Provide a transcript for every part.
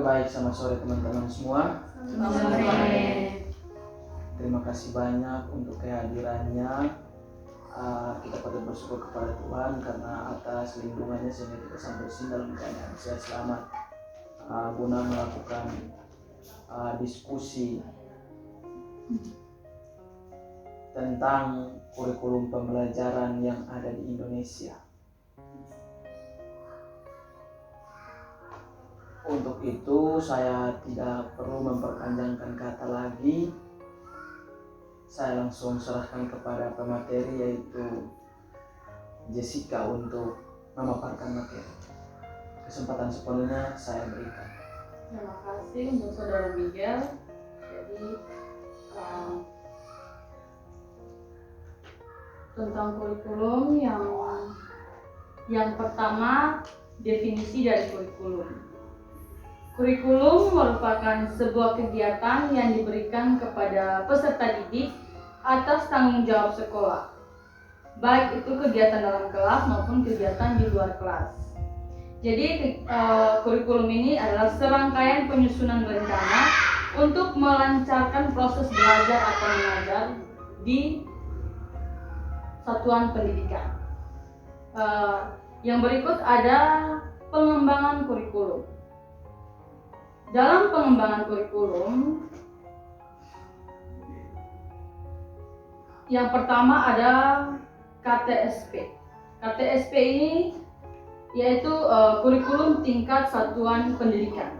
Oke, baik, selamat sore teman-teman semua. Selamat sore. Terima kasih banyak untuk kehadirannya. Kita patut bersyukur kepada Tuhan karena atas lindungannya sehingga kita sampai di sini dalam keadaan sehat selamat, guna melakukan diskusi tentang kurikulum pembelajaran yang ada di Indonesia. Untuk itu saya tidak perlu memperpanjangkan kata lagi. Saya langsung serahkan kepada pemateri, yaitu Jessica, untuk memaparkan materi. Kesempatan sepenuhnya saya berikan. Terima kasih untuk Saudara Miguel. Jadi tentang kurikulum yang pertama, definisi dari kurikulum. Kurikulum merupakan sebuah kegiatan yang diberikan kepada peserta didik atas tanggung jawab sekolah, baik itu kegiatan dalam kelas maupun kegiatan di luar kelas. Jadi kurikulum ini adalah serangkaian penyusunan rencana untuk melancarkan proses belajar atau mengajar di satuan pendidikan. Yang berikut ada pengembangan kurikulum. Dalam pengembangan kurikulum, yang pertama ada KTSP. KTSP ini yaitu kurikulum tingkat satuan pendidikan.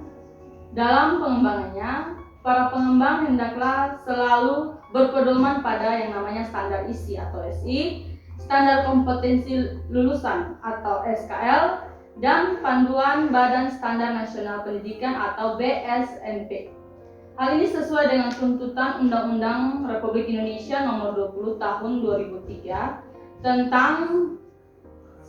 Dalam pengembangannya, para pengembang hendaklah selalu berpedoman pada yang namanya standar isi atau SI, standar kompetensi lulusan atau SKL, dan panduan Badan Standar Nasional Pendidikan atau BSNP. Hal ini sesuai dengan tuntutan Undang-Undang Republik Indonesia Nomor 20 Tahun 2003 tentang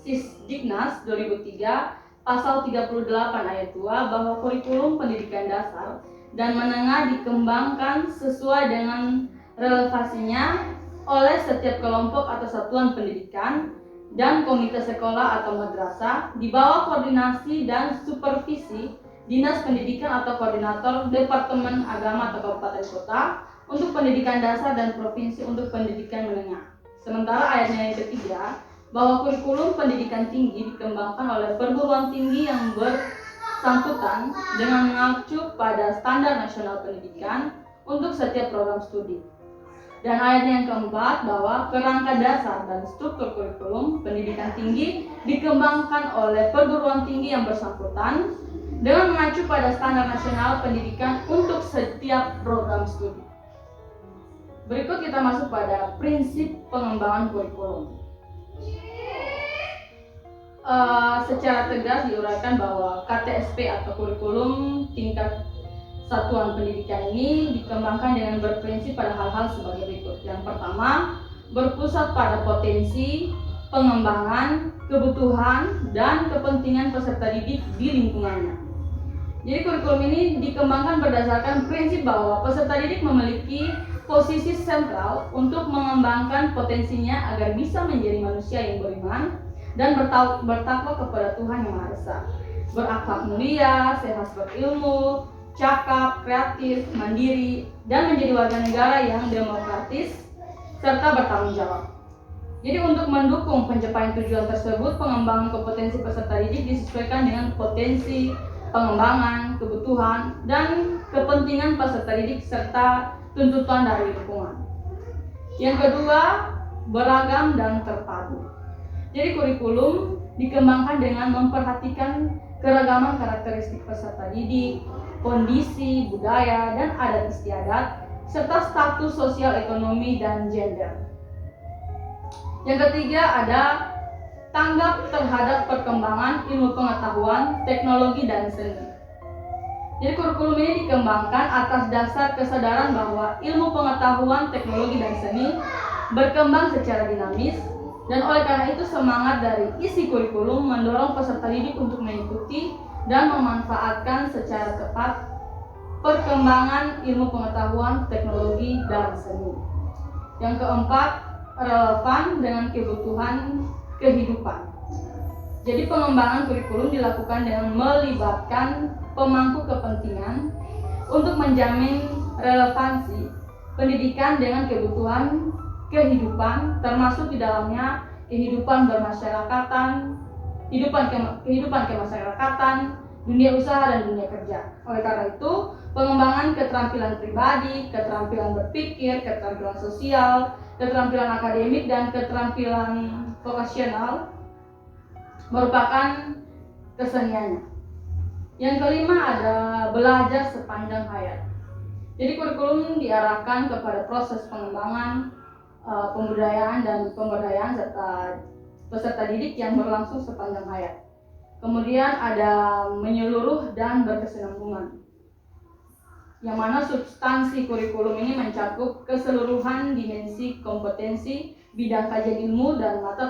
Sisdiknas 2003 Pasal 38 ayat 2 bahwa kurikulum pendidikan dasar dan menengah dikembangkan sesuai dengan relevansinya oleh setiap kelompok atau satuan pendidikan dan komite sekolah atau madrasah di bawah koordinasi dan supervisi Dinas Pendidikan atau Koordinator Departemen Agama atau Kabupaten Kota untuk pendidikan dasar dan provinsi untuk pendidikan menengah. Sementara ayatnya yang ketiga, bahwa kurikulum pendidikan tinggi dikembangkan oleh perguruan tinggi yang bersangkutan dengan mengacu pada standar nasional pendidikan untuk setiap program studi. Dan ayat yang keempat, bahwa kerangka dasar dan struktur kurikulum pendidikan tinggi dikembangkan oleh perguruan tinggi yang bersangkutan dengan mengacu pada standar nasional pendidikan untuk setiap program studi. Berikut kita masuk pada prinsip pengembangan kurikulum. Secara tegas diuraikan bahwa KTSP atau kurikulum tingkat satuan pendidikan ini dikembangkan dengan berprinsip pada hal-hal sebagai berikut. Yang pertama, berpusat pada potensi, pengembangan, kebutuhan, dan kepentingan peserta didik di lingkungannya. Jadi kurikulum ini dikembangkan berdasarkan prinsip bahwa peserta didik memiliki posisi sentral untuk mengembangkan potensinya agar bisa menjadi manusia yang beriman dan bertakwa kepada Tuhan Yang Maha Esa, berakhlak mulia, sehat berilmu, cakap, kreatif, mandiri, dan menjadi warga negara yang demokratis serta bertanggung jawab. Jadi untuk mendukung pencapaian tujuan tersebut, pengembangan kompetensi peserta didik disesuaikan dengan potensi, pengembangan, kebutuhan, dan kepentingan peserta didik serta tuntutan dari lingkungan. Yang kedua, beragam dan terpadu. Jadi kurikulum dikembangkan dengan memperhatikan keragaman karakteristik peserta didik, kondisi, budaya, dan adat istiadat, serta status sosial ekonomi dan gender. Yang ketiga ada tanggap terhadap perkembangan ilmu pengetahuan, teknologi, dan seni. Jadi kurikulum ini dikembangkan atas dasar kesadaran bahwa ilmu pengetahuan, teknologi, dan seni berkembang secara dinamis, dan oleh karena itu semangat dari isi kurikulum mendorong peserta didik untuk mengikuti dan memanfaatkan secara tepat perkembangan ilmu pengetahuan, teknologi, dan seni. Yang keempat, relevan dengan kebutuhan kehidupan. Jadi pengembangan kurikulum dilakukan dengan melibatkan pemangku kepentingan untuk menjamin relevansi pendidikan dengan kebutuhan kehidupan, termasuk di dalamnya kehidupan bermasyarakatan, kehidupan kemasyarakatan, dunia usaha dan dunia kerja. Oleh karena itu, pengembangan keterampilan pribadi, keterampilan berpikir, keterampilan sosial, keterampilan akademik, dan keterampilan vokasional merupakan keseniannya. Yang kelima ada belajar sepanjang hayat. Jadi kurikulum diarahkan kepada proses pengembangan, pembudayaan dan pemberdayaan serta peserta didik yang berlangsung sepanjang hayat. Kemudian ada menyeluruh dan berkesinambungan, yang mana substansi kurikulum ini mencakup keseluruhan dimensi kompetensi, bidang kajian ilmu dan mata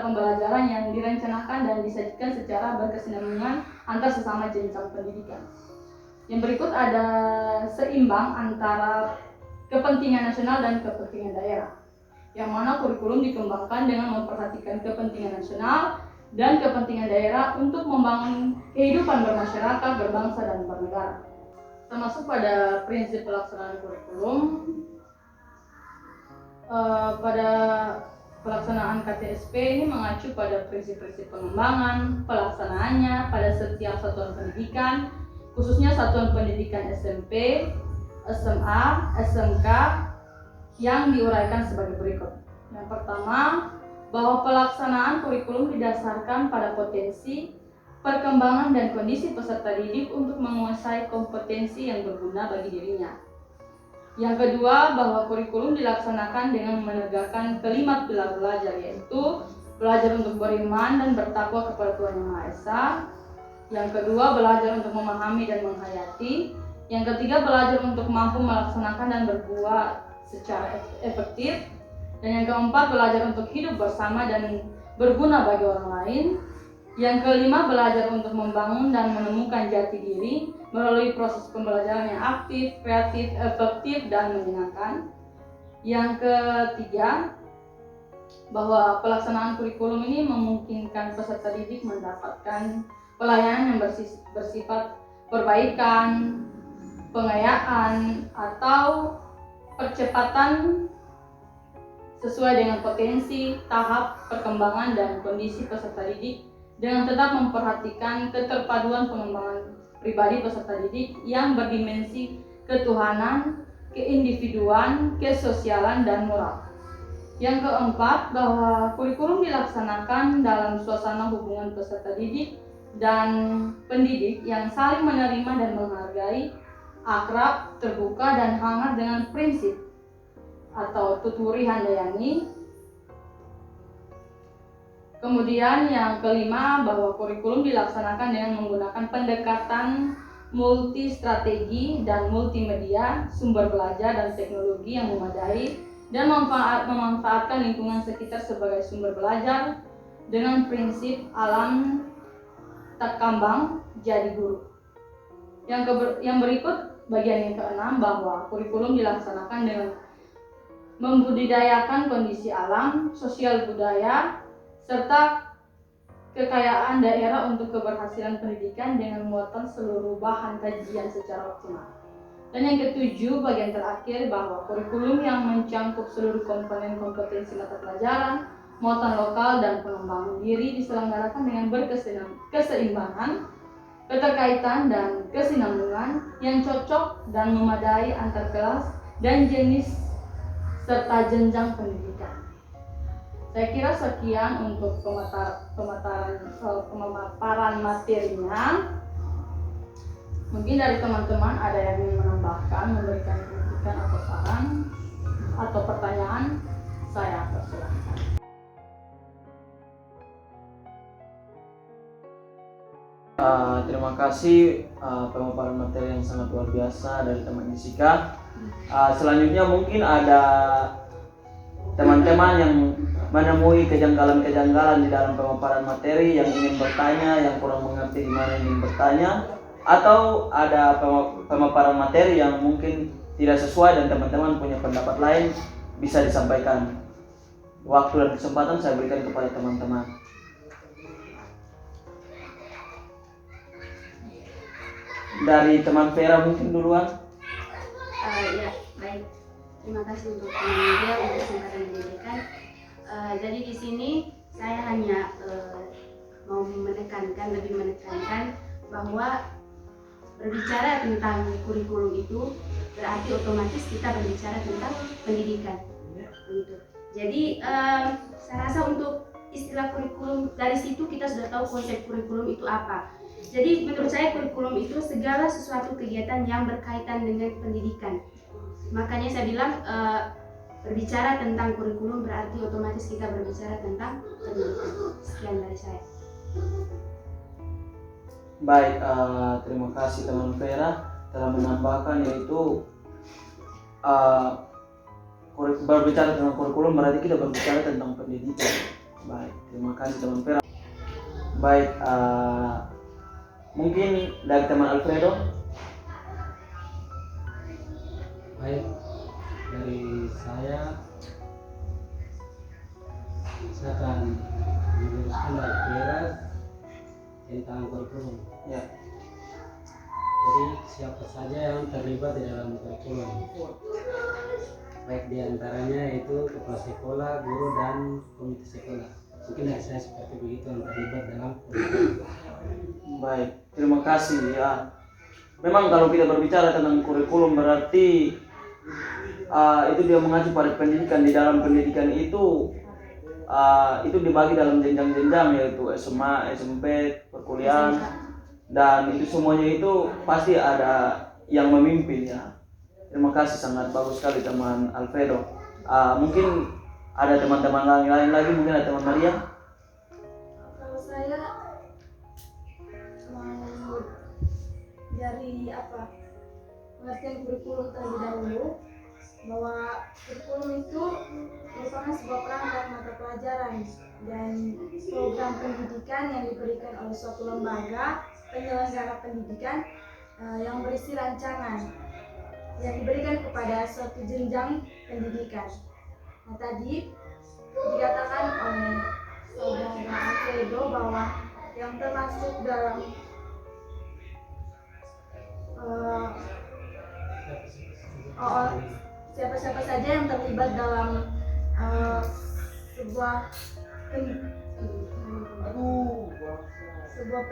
pembelajaran yang direncanakan dan disajikan secara berkesinambungan antar sesama jenjang pendidikan. Yang berikut ada seimbang antara kepentingan nasional dan kepentingan daerah, yang mana kurikulum dikembangkan dengan memperhatikan kepentingan nasional dan kepentingan daerah untuk membangun kehidupan bermasyarakat, berbangsa, dan bernegara. Termasuk pada prinsip pelaksanaan kurikulum, pada pelaksanaan KTSP ini mengacu pada prinsip-prinsip pengembangan, pelaksanaannya pada setiap satuan pendidikan, khususnya satuan pendidikan SMP, SMA, SMK yang diuraikan sebagai berikut. Yang pertama, bahwa pelaksanaan kurikulum didasarkan pada potensi, perkembangan dan kondisi peserta didik untuk menguasai kompetensi yang berguna bagi dirinya. Yang kedua, bahwa kurikulum dilaksanakan dengan menegakkan kelima pilar belajar, yaitu belajar untuk beriman dan bertakwa kepada Tuhan Yang Maha Esa. Yang kedua, belajar untuk memahami dan menghayati. Yang ketiga, belajar untuk mampu melaksanakan dan berbuat secara efektif. Dan yang keempat, belajar untuk hidup bersama dan berguna bagi orang lain. Yang kelima, belajar untuk membangun dan menemukan jati diri melalui proses pembelajaran yang aktif, kreatif, efektif, dan menyenangkan. Yang ketiga, bahwa pelaksanaan kurikulum ini memungkinkan peserta didik mendapatkan pelayanan yang bersifat perbaikan, pengayaan, atau percepatan sesuai dengan potensi, tahap, perkembangan, dan kondisi peserta didik, dengan tetap memperhatikan keterpaduan pengembangan pribadi peserta didik yang berdimensi ketuhanan, keindividuan, kesosialan, dan moral. Yang keempat, bahwa kurikulum dilaksanakan dalam suasana hubungan peserta didik dan pendidik yang saling menerima dan menghargai, akrab, terbuka, dan hangat dengan prinsip atau tuturi handayani. Kemudian yang kelima, bahwa kurikulum dilaksanakan dengan menggunakan pendekatan multi-strategi dan multimedia, sumber belajar dan teknologi yang memadai, dan memanfaatkan lingkungan sekitar sebagai sumber belajar dengan prinsip alam tak kambang jadi guru. Yang berikut bagian yang keenam, bahwa kurikulum dilaksanakan dengan membudidayakan kondisi alam, sosial budaya, serta kekayaan daerah untuk keberhasilan pendidikan dengan muatan seluruh bahan kajian secara optimal. Dan yang ketujuh, bagian terakhir, bahwa kurikulum yang mencangkup seluruh komponen kompetensi mata pelajaran, muatan lokal, dan pengembangan diri diselenggarakan dengan berkeseimbangan, keterkaitan, dan kesinambungan yang cocok dan memadai antar kelas dan jenis serta jenjang pendidikan. Saya kira sekian untuk pemaparan materinya. Mungkin dari teman-teman ada yang ingin menambahkan, memberikan kritikan atau saran atau pertanyaan, saya persilahkan. Terima kasih pemaparan materi yang sangat luar biasa dari teman Jessica. Selanjutnya mungkin ada teman-teman yang menemui kejanggalan-kejanggalan di dalam pemaparan materi, yang ingin bertanya, yang kurang mengerti di mana ingin bertanya, atau ada pemaparan materi yang mungkin tidak sesuai dan teman-teman punya pendapat lain, bisa disampaikan. Waktu dan kesempatan saya berikan kepada teman-teman. dari teman Vera mungkin duluan. Ya, baik. Terima kasih untuk media untuk kesempatan yang diberikan. Jadi di sini saya hanya mau lebih menekankan bahwa berbicara tentang kurikulum itu berarti otomatis kita berbicara tentang pendidikan. Begitu. Jadi saya rasa untuk istilah kurikulum, dari situ kita sudah tahu konsep kurikulum itu apa. Jadi menurut saya kurikulum itu segala sesuatu kegiatan yang berkaitan dengan pendidikan. Makanya saya bilang berbicara tentang kurikulum berarti otomatis kita berbicara tentang pendidikan. Sekian dari saya. Baik, terima kasih teman Vera telah menambahkan, yaitu berbicara tentang kurikulum berarti kita berbicara tentang pendidikan. Baik, terima kasih teman Vera. Baik, mungkin dari teman Alfredo. Baik, dari saya akan menjelaskan dari Vera tentang kurikulum. Ya. Jadi siapa saja yang terlibat di dalam kurikulum, baik diantaranya yaitu kepala sekolah, guru, dan komite sekolah. Mungkin dari saya seperti begitu yang terlibat dalam kurikulum. Baik, terima kasih ya. Memang kalau kita berbicara tentang kurikulum berarti itu dia mengacu pada pendidikan. Di dalam pendidikan itu dibagi dalam jenjang-jenjang, yaitu SMA, SMP, perkuliahan, dan itu semuanya itu pasti ada yang memimpin ya. Terima kasih, sangat bagus sekali teman Alfredo. Mungkin ada teman-teman lain lagi, mungkin ada teman Maria. Kalau saya mau dari pengertian kurikulum terlebih dahulu, bahwa kurikulum itu merupakan sebuah perangkat mata pelajaran dan program pendidikan yang diberikan oleh suatu lembaga penyelenggara pendidikan yang berisi rancangan yang diberikan kepada suatu jenjang pendidikan. Nah, tadi dikatakan oleh saudara Alfredo bahwa yang termasuk dalam siapa-siapa saja yang terlibat dalam sebuah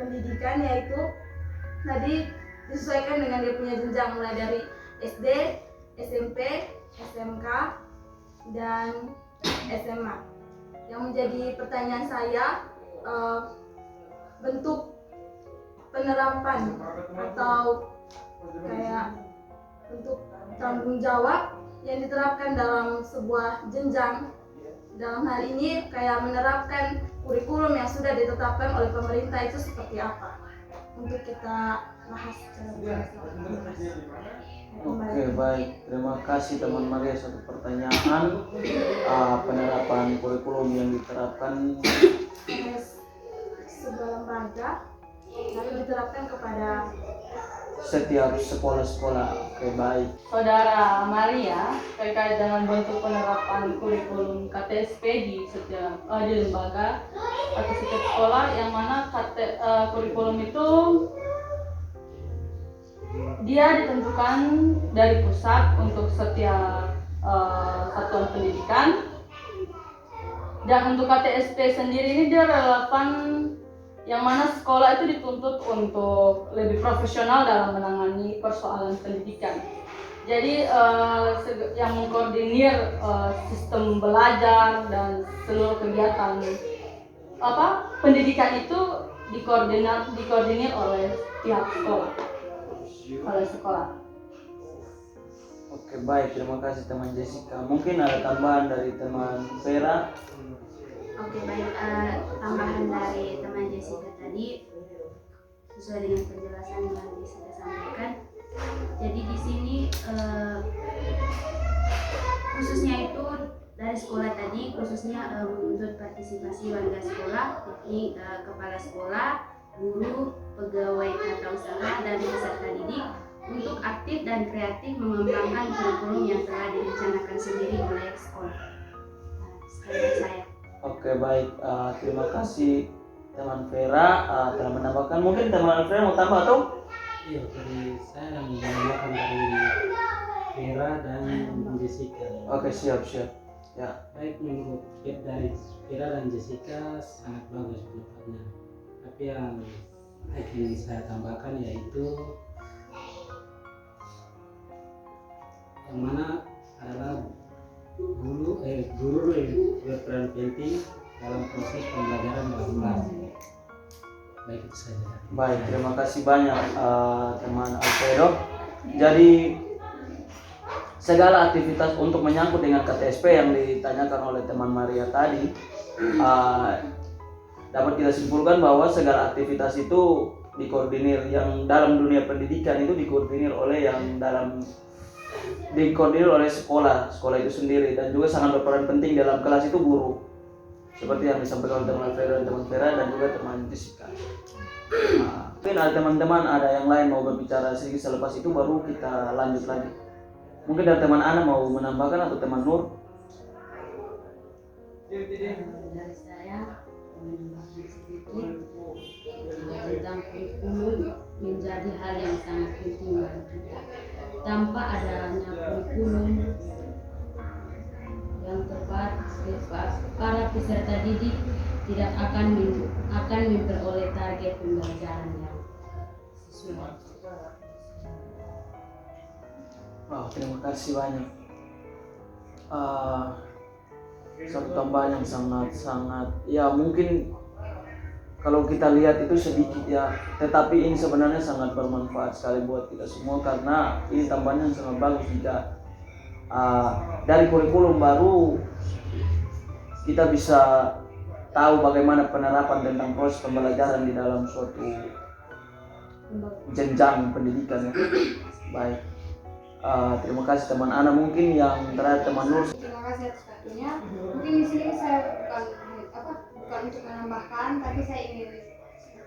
pendidikan, yaitu tadi disesuaikan dengan dia punya jenjang mulai dari SD, SMP, SMK, dan SMA. Yang menjadi pertanyaan saya, bentuk penerapan atau kayak bentuk tanggung jawab yang diterapkan dalam sebuah jenjang, dalam hal ini kayak menerapkan kurikulum yang sudah ditetapkan oleh pemerintah itu seperti apa, untuk kita bahas secara bersama. Oke, baik, terima kasih teman Maria. Satu pertanyaan, penerapan kurikulum yang diterapkan sebuah lembaga lalu diterapkan kepada setiap sekolah-sekolah. Oke, baik. Saudara Maria, terkait dengan bentuk penerapan kurikulum KTSP di setiap di lembaga atau setiap sekolah, yang mana kurikulum itu dia ditentukan dari pusat untuk setiap satuan pendidikan, dan untuk KTSP sendiri ini dia relevan yang mana sekolah itu dituntut untuk lebih profesional dalam menangani persoalan pendidikan. Jadi yang mengkoordinir sistem belajar dan seluruh kegiatan pendidikan itu dikoordinir oleh pihak sekolah. Oke, baik, terima kasih teman Jessica. Mungkin ada tambahan dari teman Vera. Oke, baik. Tambahan dari teman Jessica tadi sesuai dengan penjelasan yang Jessica sampaikan. Jadi di sini khususnya itu dari sekolah tadi, khususnya menuntut partisipasi warga sekolah, yakni kepala sekolah, guru, pegawai tata usaha, dan peserta didik untuk aktif dan kreatif mengembangkan kurikulum yang telah direncanakan sendiri oleh sekolah. Sekali lagi saya. Oke, baik, terima kasih teman Vera telah menambahkan. Mungkin teman Alfredo mau tambah atau? Iya, dari saya yang menambahkan dari Vera dan Jessica. Oke, siap. Ya. Baik, menurut dari Vera dan Jessica sangat bagus pendapatnya. Tapi yang ingin saya tambahkan yaitu yang mana adalah guru berperan penting dalam proses pembelajaran dalam kelas. Baik, itu saja. Baik, terima kasih banyak teman Alfredo. Jadi segala aktivitas untuk menyangkut dengan KTSP yang ditanyakan oleh teman Maria tadi, dapat kita simpulkan bahwa segala aktivitas itu dikoordinir. Yang dalam dunia pendidikan itu dikoordinir oleh sekolah itu sendiri, dan juga sangat berperan penting dalam kelas itu guru, seperti yang disampaikan oleh teman Alfredo dan teman Vera dan juga teman Jessica. Mungkin ada teman-teman ada yang lain mau berbicara sedikit, selepas itu baru kita lanjut lagi. Mungkin dari teman Ana mau menambahkan atau teman Nur? Dari saya menambahkan sedikit tentang kurikulum menjadi hal yang sangat penting bagi kita. Tanpa adanya kurikulum yang tepat, para peserta didik tidak akan memperoleh target pembelajaran yang sesuai. Terima kasih banyak. Satu tambahan yang sangat ya, mungkin kalau kita lihat itu sedikit ya, tetapi ini sebenarnya sangat bermanfaat sekali buat kita semua, karena ini tambahan yang sangat bagus. Jika dari kurikulum baru kita bisa tahu bagaimana penerapan tentang proses pembelajaran di dalam suatu jenjang pendidikan ya. Baik, terima kasih teman Ana. Mungkin yang terakhir teman Nur. Terima kasih atas waktunya. Mungkin di sini saya bukan untuk menambahkan, tapi saya ingin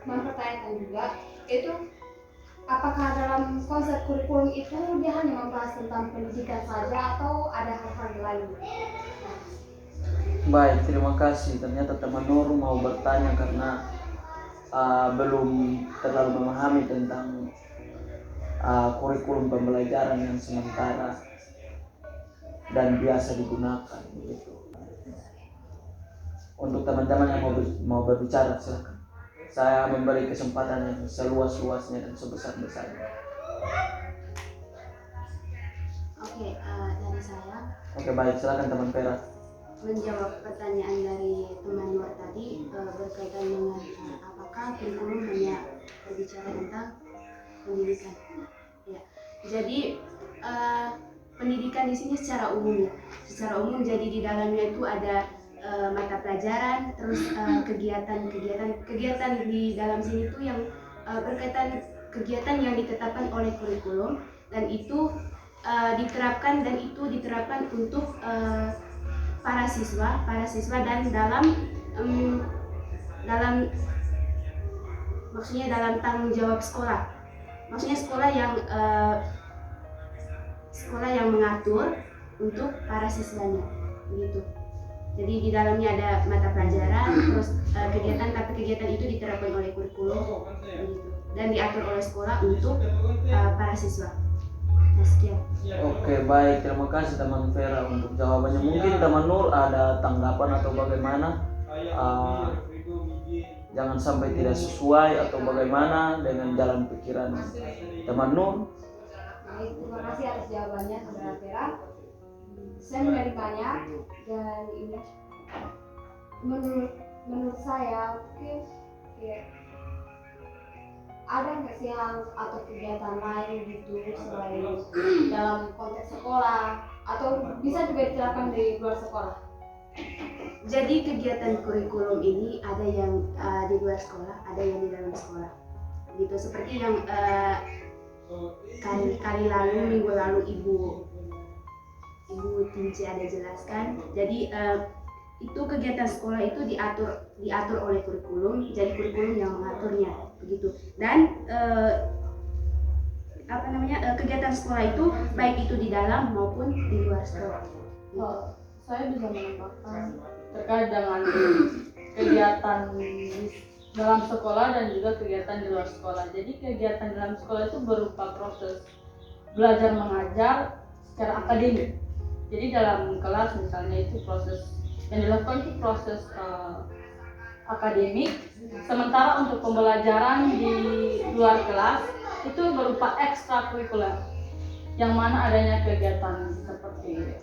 mempertanyakan juga, itu apakah dalam konsep kurikulum itu dia hanya membahas tentang pendidikan saja atau ada hal-hal lain? Baik, terima kasih. Ternyata teman Nur mau bertanya karena belum terlalu memahami tentang kurikulum pembelajaran yang sementara dan biasa digunakan begitu. Untuk teman-teman yang mau berbicara, silakan. Saya memberi kesempatan yang seluas-luasnya dan sebesar-besarnya. Oke, dari saya Oke, baik, silakan teman Vera. menjawab pertanyaan dari teman Nur tadi berkaitan dengan apakah kurikulum hanya berbicara tentang pendidikan. Ya, jadi pendidikan di sini secara umum jadi di dalamnya itu ada mata pelajaran, terus kegiatan di dalam sini itu yang berkaitan kegiatan yang ditetapkan oleh kurikulum, dan itu diterapkan untuk para siswa dan dalam tanggung jawab sekolah. Maksudnya sekolah yang mengatur untuk para siswanya begitu. Jadi di dalamnya ada mata pelajaran, terus kegiatan itu diterapkan oleh kurikulum begitu, dan diatur oleh sekolah untuk para siswa. Nah, sekian. Oke, baik, terima kasih teman Vera untuk jawabannya. Mungkin teman Nur ada tanggapan atau bagaimana? Jangan sampai tidak sesuai atau bagaimana dengan jalan pikiran teman Nur. Baik, terima kasih atas jawabannya saudara Vera. Saya menarik banyak, dan ini menurut saya mungkin ada nggak sih hal atau kegiatan lain gitu selain dalam konteks sekolah, atau bisa juga diterapkan di luar sekolah? Jadi kegiatan kurikulum ini ada yang di luar sekolah, ada yang di dalam sekolah. Gitu, seperti yang minggu lalu Ibu Tinci ada jelaskan. Jadi itu kegiatan sekolah itu diatur oleh kurikulum, jadi kurikulum yang mengaturnya begitu. Dan kegiatan sekolah itu baik itu di dalam maupun di luar sekolah. Saya bisa menambahkan terkait dengan kegiatan dalam sekolah dan juga kegiatan di luar sekolah. Jadi kegiatan dalam sekolah itu berupa proses belajar mengajar secara akademik. Jadi dalam kelas misalnya itu proses yang dilakukan itu proses akademik, sementara untuk pembelajaran di luar kelas itu berupa ekstrakurikuler, yang mana adanya kegiatan seperti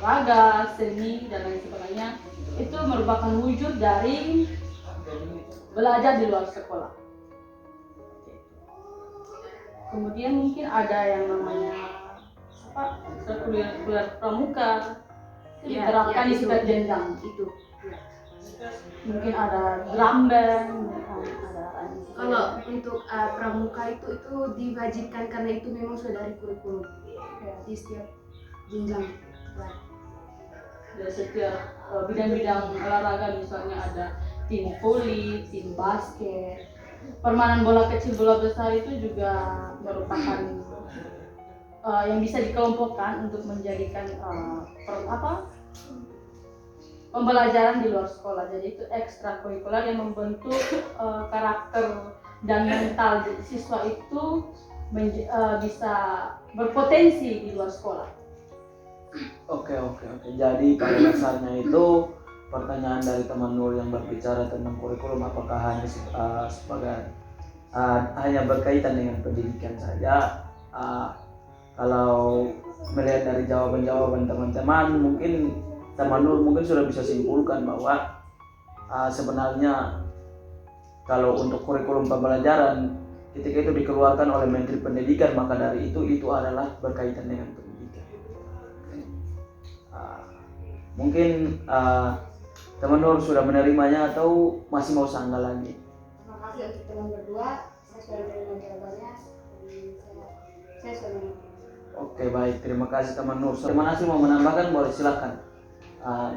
olahraga, seni dan lain sebagainya, itu merupakan wujud dari belajar di luar sekolah. Kemudian mungkin ada yang namanya ekstrakurikuler pramuka, itu diterapkan di tingkat jenjang. Itu. Mungkin ada drum band, ada Kalau untuk pramuka itu diwajibkan karena itu memang sudah dari kurikulum di setiap jenjang. dari setiap bidang-bidang olahraga, misalnya ada tim voli, tim basket, permainan bola kecil, bola besar itu juga merupakan yang bisa dikelompokkan untuk menjadikan pembelajaran di luar sekolah. Jadi itu ekstrakurikuler yang membentuk karakter dan mental siswa itu bisa berpotensi di luar sekolah. Oke. Jadi pada dasarnya itu pertanyaan dari teman Nur yang berbicara tentang kurikulum apakah hanya sebagai hanya berkaitan dengan pendidikan saja. Kalau melihat dari jawaban-jawaban teman-teman, mungkin teman Nur mungkin sudah bisa simpulkan bahwa sebenarnya kalau untuk kurikulum pembelajaran ketika itu dikeluarkan oleh Menteri Pendidikan, maka dari itu adalah berkaitan dengan pendidikan. Mungkin teman Nur sudah menerimanya atau masih mau sanggah lagi? Terima kasih untuk teman berdua. Saya sudah menerima jawabannya. Saya sudah menerima. Oke, baik, terima kasih teman Nur. Teman Asli mau menambahkan, boleh silakan.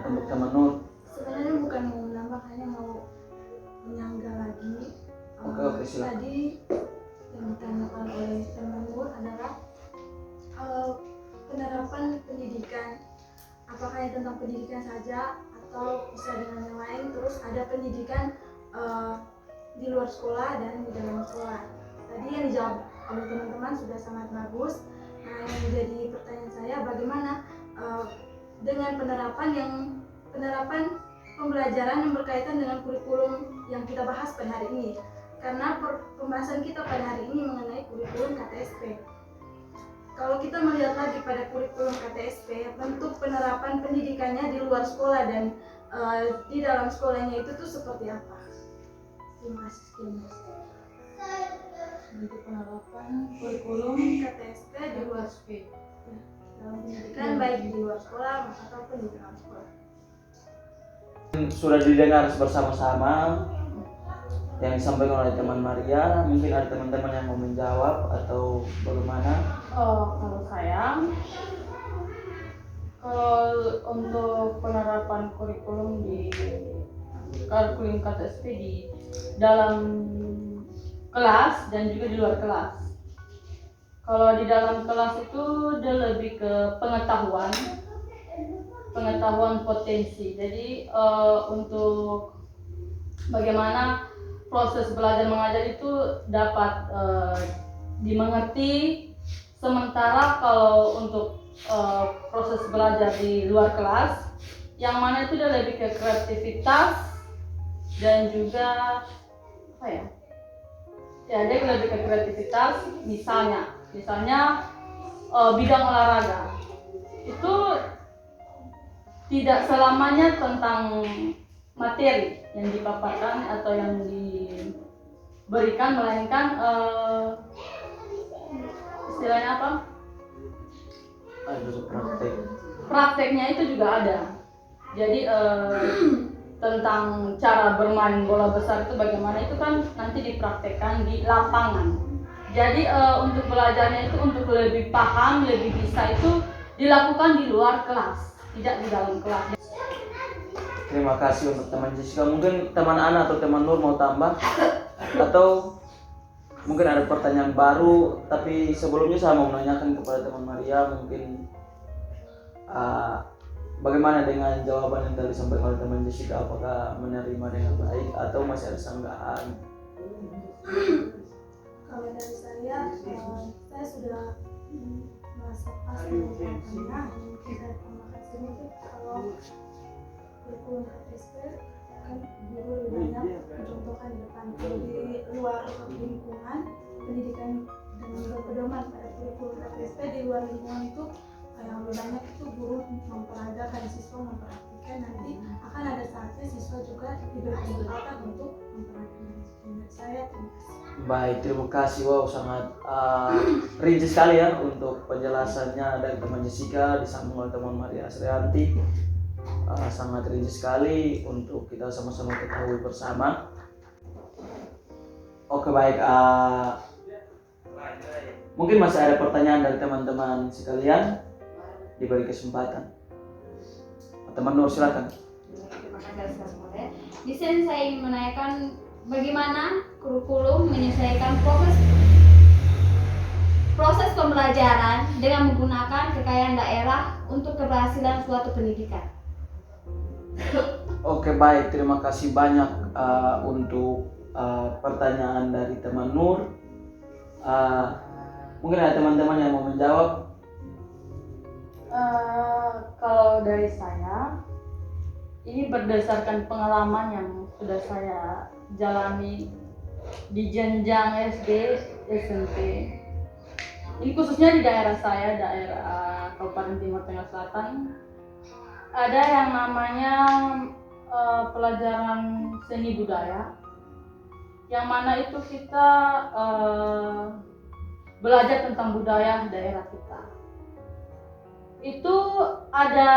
Untuk teman Nur. Sebenarnya bukan mau menambah, hanya mau menyanggah lagi. Oke, silakan. Tadi yang ditanyakan oleh teman Nur adalah penerapan pendidikan, apakah hanya tentang pendidikan saja atau bisa dengan yang lain. Terus ada pendidikan di luar sekolah dan di dalam sekolah. Tadi yang dijawab oleh teman-teman sudah sangat bagus. Nah, yang menjadi pertanyaan saya, bagaimana dengan penerapan pembelajaran yang berkaitan dengan kurikulum yang kita bahas pada hari ini? Karena pembahasan kita pada hari ini mengenai kurikulum KTSP. Kalau kita melihat lagi pada kurikulum KTSP, bentuk penerapan pendidikannya di luar sekolah dan di dalam sekolahnya itu tuh seperti apa? Terima kasih. Bentuk penerapan kurikulum KTSP di luar sekolah, dalam pendidikan baik di luar sekolah ataupun di dalam sekolah. Sudah didengar bersama-sama yang disampaikan oleh teman Maria. Mungkin ada teman-teman yang mau menjawab atau bagaimana? Kalau untuk penerapan kurikulum di kurikulum KTSP di dalam kelas dan juga di luar kelas. Kalau di dalam kelas itu dia lebih ke pengetahuan potensi. Jadi untuk bagaimana proses belajar mengajar itu dapat dimengerti. Sementara kalau untuk proses belajar di luar kelas, yang mana itu dia lebih ke kreativitas dan juga dia lebih ke kreativitas. Misalnya bidang olahraga itu tidak selamanya tentang materi yang dipaparkan atau yang diberikan, melainkan istilahnya apa? Prakteknya itu juga ada. Jadi tentang cara bermain bola besar itu bagaimana, itu kan nanti dipraktekkan di lapangan. Jadi untuk belajarnya itu untuk lebih paham, lebih bisa itu dilakukan di luar kelas, tidak di dalam kelas. Terima kasih untuk teman Jessica. Mungkin teman Ana atau teman Nur mau tambah atau mungkin ada pertanyaan baru. Tapi sebelumnya saya mau menanyakan kepada teman Maria, mungkin bagaimana dengan jawaban yang tadi disampaikan oleh teman Jessica? Apakah menerima dengan baik atau masih ada sanggahan? Kalau dari saya sudah merasa pas dengan jawabannya. Saya tambahkan sedikit kalau kurikulum KTSP kan guru lebih banyak mencontohkan di depan, di luar lingkungan pendidikan dengan berpedoman pada kurikulum KTSP. Di luar lingkungan itu yang lebih banyak itu guru memperagakan siswa memperhatikan, nanti akan ada saatnya siswa juga diberi kesempatan untuk memperagakan. Saya terima kasih. Baik, terima kasih. Wow, sangat rinci sekali ya untuk penjelasannya dari teman Jessica disambung oleh teman Maria Asrianti. Sangat rinci sekali untuk kita sama-sama ketahui bersama. Oke, baik. Mungkin masih ada pertanyaan dari teman-teman sekalian. Diberi kesempatan. Teman Nur, silakan. Terima kasih atas kesempatannya. Di sini saya ingin menanyakan bagaimana kurikulum menyesuaikan proses pembelajaran dengan menggunakan kekayaan daerah untuk keberhasilan suatu pendidikan. Oke, baik. Terima kasih banyak untuk pertanyaan dari teman Nur. Mungkin ada teman-teman yang mau menjawab. Kalau dari saya, ini berdasarkan pengalaman yang sudah saya jalani di jenjang SD, SMP. Ini khususnya di daerah saya, daerah Kabupaten Timur Tengah Selatan. Ada yang namanya pelajaran seni budaya, yang mana itu kita belajar tentang budaya daerah kita. Itu ada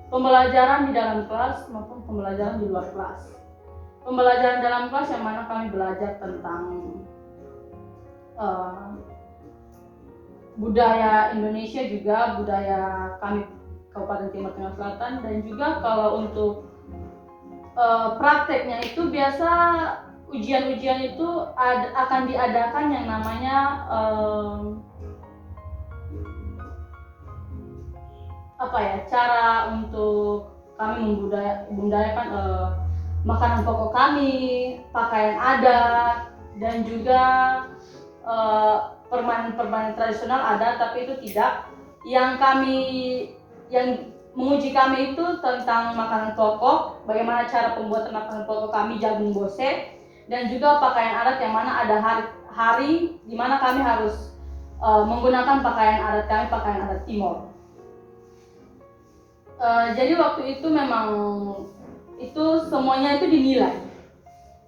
pembelajaran di dalam kelas maupun pembelajaran di luar kelas. Pembelajaran dalam kelas yang mana kami belajar tentang budaya Indonesia, juga budaya kami Kabupaten Timur Tengah Selatan, dan juga kalau untuk prakteknya itu biasa ujian-ujian itu akan diadakan yang namanya cara untuk kami membudayakan makanan pokok kami, pakaian adat, dan juga permainan tradisional ada, tapi itu tidak. Yang menguji kami itu tentang makanan pokok, bagaimana cara pembuatan makanan pokok kami, jagung bose, dan juga pakaian adat yang mana ada hari di mana kami harus menggunakan pakaian adat kami, pakaian adat Timor. Jadi waktu itu memang itu semuanya itu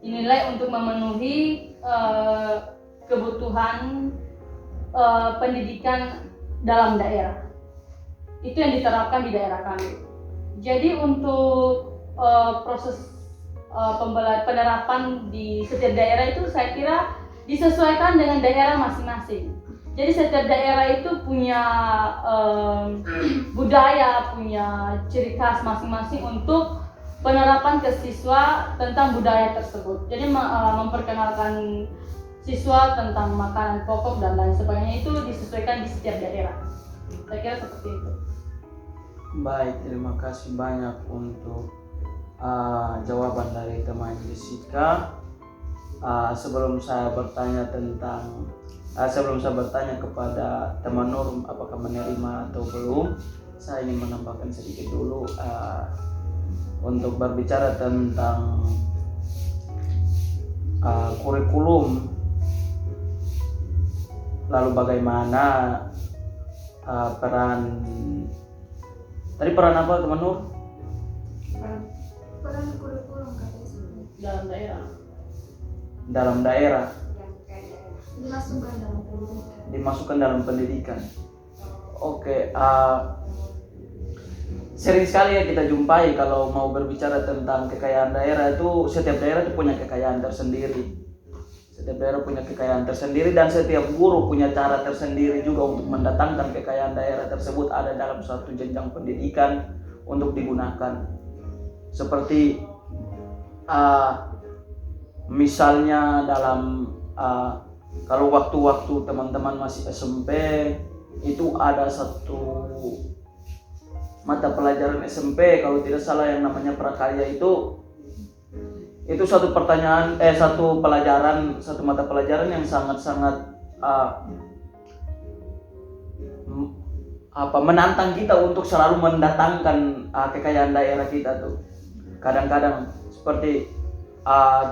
dinilai untuk memenuhi kebutuhan pendidikan dalam daerah. Itu yang diterapkan di daerah kami. Jadi untuk proses penerapan di setiap daerah itu saya kira disesuaikan dengan daerah masing-masing. Jadi setiap daerah itu punya budaya, punya ciri khas masing-masing untuk penerapan ke siswa tentang budaya tersebut. Jadi memperkenalkan siswa tentang makanan pokok dan lain sebagainya itu disesuaikan di setiap daerah. Saya kira seperti itu. Baik, terima kasih banyak untuk jawaban dari teman Jessica. Sebelum saya bertanya kepada teman Nur apakah menerima atau belum, saya ingin menambahkan sedikit dulu untuk berbicara tentang kurikulum, lalu bagaimana peran apa teman Nur? Peran kurikulum KTSP dalam daerah dimasukkan dalam pendidikan. Oke, sering sekali ya kita jumpai kalau mau berbicara tentang kekayaan daerah itu, setiap daerah itu punya kekayaan tersendiri. Setiap daerah punya kekayaan tersendiri dan setiap guru punya cara tersendiri juga untuk mendatangkan kekayaan daerah tersebut ada dalam suatu jenjang pendidikan untuk digunakan. Seperti misalnya dalam kalau waktu-waktu teman-teman masih SMP itu ada satu mata pelajaran SMP kalau tidak salah yang namanya prakarya itu satu pertanyaan satu mata pelajaran yang sangat-sangat menantang kita untuk selalu mendatangkan kekayaan daerah kita tuh. Kadang-kadang seperti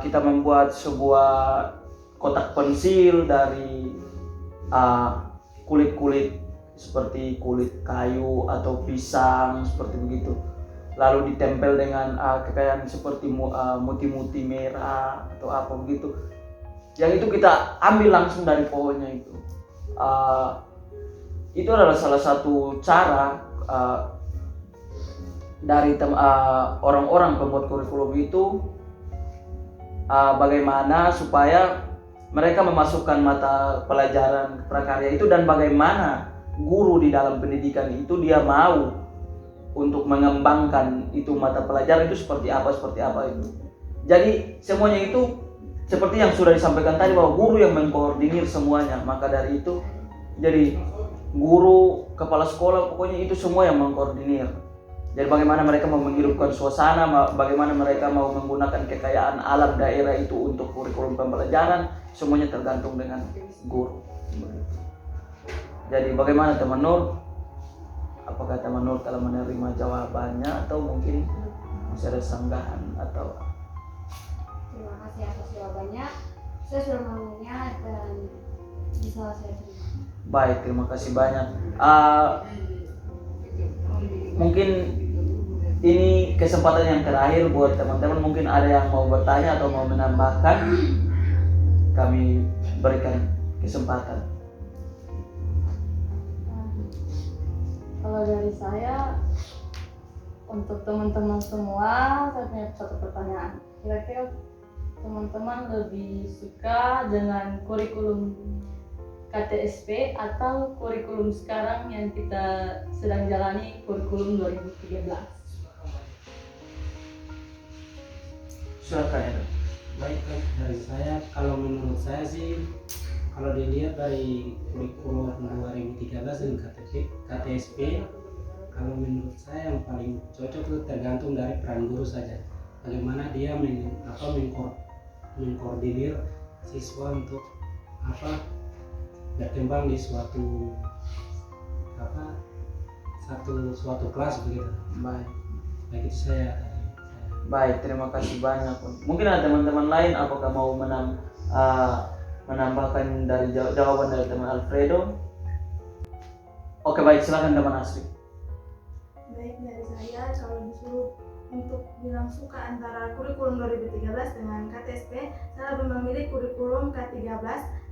kita membuat sebuah kotak pensil dari kulit-kulit seperti kulit kayu atau pisang seperti begitu, lalu ditempel dengan kekayaan seperti muti-muti merah atau apa begitu, yang itu kita ambil langsung dari pohonnya itu. Itu adalah salah satu cara dari orang-orang pembuat kurikulum itu bagaimana supaya mereka memasukkan mata pelajaran prakarya itu, dan bagaimana guru di dalam pendidikan itu dia mau untuk mengembangkan itu mata pelajaran itu seperti apa itu. Jadi semuanya itu seperti yang sudah disampaikan tadi bahwa guru yang mengkoordinir semuanya. Maka dari itu jadi guru, kepala sekolah, pokoknya itu semua yang mengkoordinir. Jadi bagaimana mereka mau menghidupkan suasana, bagaimana mereka mau menggunakan kekayaan alam daerah itu untuk kurikulum pembelajaran, semuanya tergantung dengan guru. Jadi bagaimana teman Nur? Apakah teman Nur telah menerima jawabannya atau mungkin masih ada sanggahan atau? Terima kasih atas jawabannya. Saya sudah menunggunya dan bisa saya terima. Baik, terima kasih banyak. Mungkin ini kesempatan yang terakhir buat teman-teman, mungkin ada yang mau bertanya atau mau menambahkan, kami berikan kesempatan. Kalau dari saya, untuk teman-teman semua, saya punya satu pertanyaan. Kira-kira teman-teman lebih suka dengan kurikulum KTSP atau kurikulum sekarang yang kita sedang jalani, kurikulum 2013? Silakan ya. Baik, dari saya, kalau menurut saya sih, kalau dilihat dari kurikulum 2013 dan KTSP, kalau menurut saya yang paling cocok itu tergantung dari peran guru saja. Bagaimana dia mengkoordinir siswa untuk berkembang di suatu kelas begitu. Baik. Baik, itu saya. Baik, terima kasih banyak. Mungkin ada teman-teman lain apakah mau menambahkan dari jawaban dari teman Alfredo? Oke, baik, silakan teman Asri. Baik, dari saya kalau disuruh untuk bilang suka antara kurikulum 2013 dengan KTSP, saya lebih memilih kurikulum K13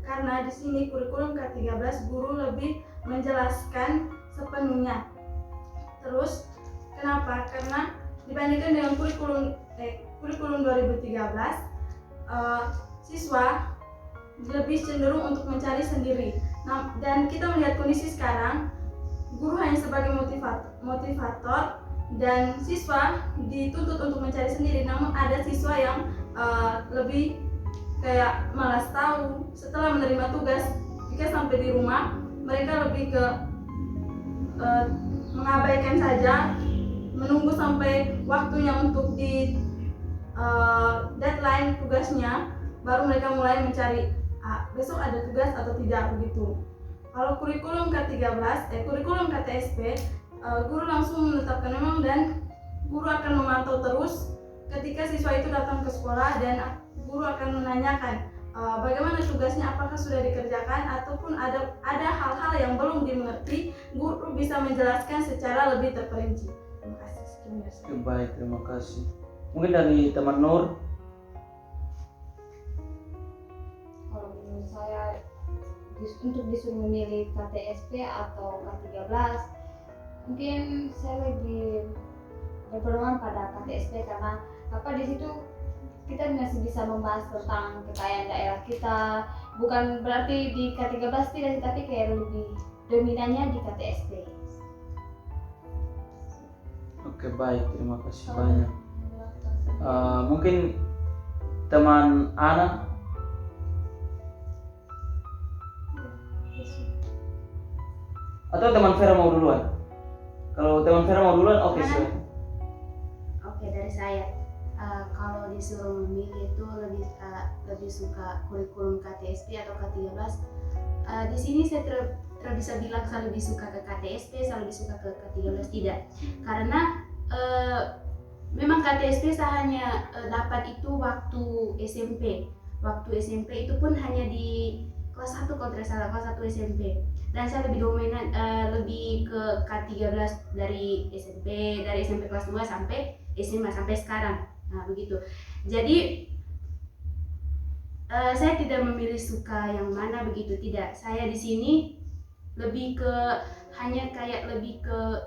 karena di sini kurikulum K13 guru lebih menjelaskan sepenuhnya. Terus kenapa? Karena dibandingkan dengan kurikulum 2013, siswa lebih cenderung untuk mencari sendiri. Nah, dan kita melihat kondisi sekarang, guru hanya sebagai motivator dan siswa dituntut untuk mencari sendiri. Namun ada siswa yang lebih kayak malas tahu setelah menerima tugas. Jika sampai di rumah, mereka lebih ke mengabaikan saja, menunggu sampai waktunya untuk di deadline tugasnya, baru mereka mulai mencari besok ada tugas atau tidak begitu. Kalau kurikulum kurikulum KTSP, guru langsung menetapkan memang dan guru akan memantau terus ketika siswa itu datang ke sekolah, dan guru akan menanyakan bagaimana tugasnya, apakah sudah dikerjakan ataupun ada hal-hal yang belum dimengerti, guru bisa menjelaskan secara lebih terperinci. Terima kasih. Baik, terima kasih. Mungkin dari teman Nur. Kalau menurut saya, untuk disuruh memilih KTSP atau K13, mungkin saya lebih berpedoman pada KTSP karena di situ kita masih bisa membahas tentang kekayaan daerah kita. Bukan berarti di K13 tidak, tapi kayak lebih dominannya di KTSP. Oke, baik, terima kasih banyak. Mungkin teman Ana. Atau teman Vera mau duluan? Kalau teman Vera mau duluan, oke Mana? silakan. Oke, dari saya. Kalau disuruh memilih itu lebih suka kurikulum KTSP atau K13. Di sini saya tidak bisa bilang saya lebih suka ke KTSP, saya lebih suka ke K13, tidak. Karena memang KTSP saya hanya dapat itu waktu SMP. Waktu SMP itu pun hanya di kelas 1 kalau tidak salah, kelas 1 SMP. Dan saya lebih dominan lebih ke K13 dari SMP kelas 2 sampai SMA sampai sekarang. Nah, begitu. Jadi saya tidak memilih suka yang mana begitu, tidak. Saya di sini lebih ke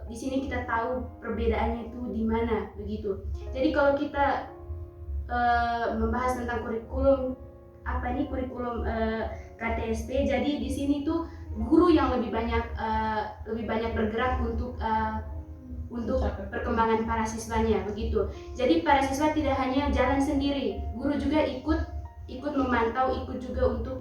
di sini kita tahu perbedaannya itu di mana begitu. Jadi kalau kita membahas tentang kurikulum KTSP, jadi di sini tuh guru yang lebih banyak bergerak untuk perkembangan para siswanya begitu. Jadi para siswa tidak hanya jalan sendiri, guru juga ikut memantau, ikut juga untuk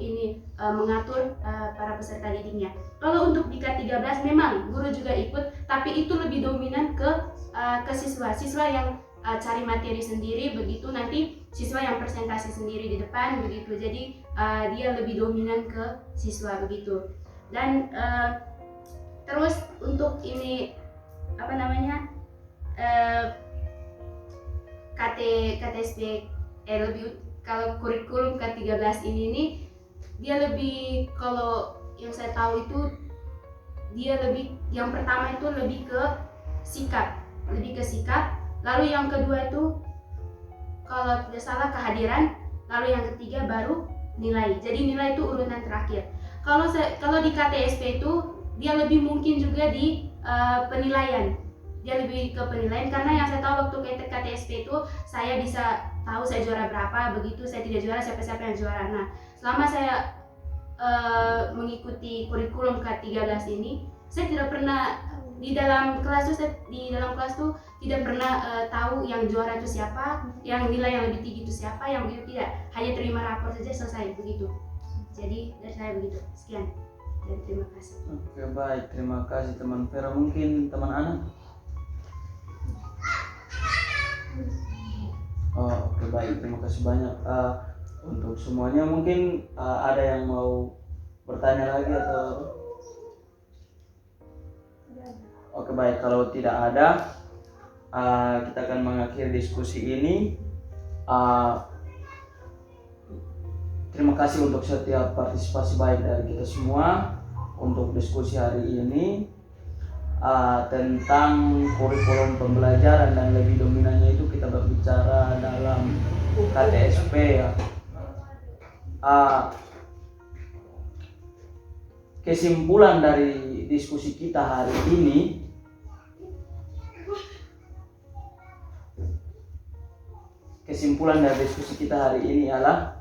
mengatur para peserta didiknya. Kalau untuk di K13 memang guru juga ikut, tapi itu lebih dominan ke siswa yang cari materi sendiri begitu, nanti siswa yang presentasi sendiri di depan begitu. Jadi dia lebih dominan ke siswa begitu. Dan terus untuk KTSP lebih, kalau kurikulum K13 ini dia lebih, kalau yang saya tahu itu dia lebih, yang pertama itu lebih ke sikap, lalu yang kedua itu kalau tidak salah kehadiran, lalu yang ketiga baru nilai. Jadi nilai itu urutan terakhir. Kalau di KTSP itu dia lebih mungkin juga di penilaian. Dia lebih ke penilaian, karena yang saya tahu waktu KTSP itu saya bisa tahu saya juara berapa begitu, saya tidak juara, siapa yang juara. Nah, selama saya mengikuti kurikulum K13 ini, saya tidak pernah di dalam kelas tuh tidak pernah tahu yang juara itu siapa, yang nilai yang lebih tinggi itu siapa, yang begitu tidak. Hanya terima rapor saja, selesai begitu. Jadi dari saya begitu. Sekian. Dan terima kasih. Oke, baik, terima kasih teman Vera. Mungkin teman Ana? Oke, baik, terima kasih banyak untuk semuanya. Mungkin ada yang mau bertanya lagi atau? Oke, baik, kalau tidak ada, kita akan mengakhiri diskusi ini. Terima kasih untuk setiap partisipasi baik dari kita semua untuk diskusi hari ini tentang kurikulum pembelajaran, dan lebih dominannya itu kita berbicara dalam KTSP ya. Kesimpulan dari diskusi kita hari ini, adalah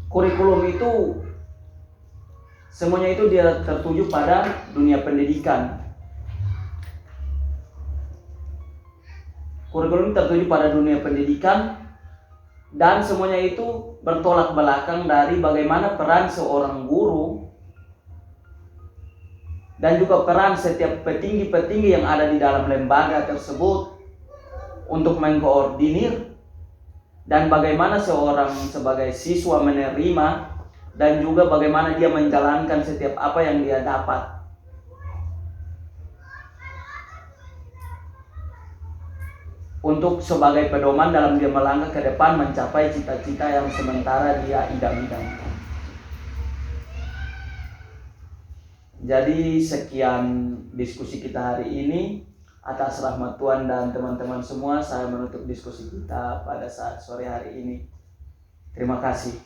kurikulum itu semuanya itu dia tertuju pada dunia pendidikan. Kurikulum tertuju pada dunia pendidikan, dan semuanya itu bertolak belakang dari bagaimana peran seorang guru dan juga peran setiap petinggi-petinggi yang ada di dalam lembaga tersebut untuk mengkoordinir, dan bagaimana seorang sebagai siswa menerima, dan juga bagaimana dia menjalankan setiap apa yang dia dapat. Untuk sebagai pedoman dalam dia melangkah ke depan mencapai cita-cita yang sementara dia idam-idamkan. Jadi sekian diskusi kita hari ini. Atas rahmat Tuhan dan teman-teman semua, saya menutup diskusi kita pada saat sore hari ini. Terima kasih.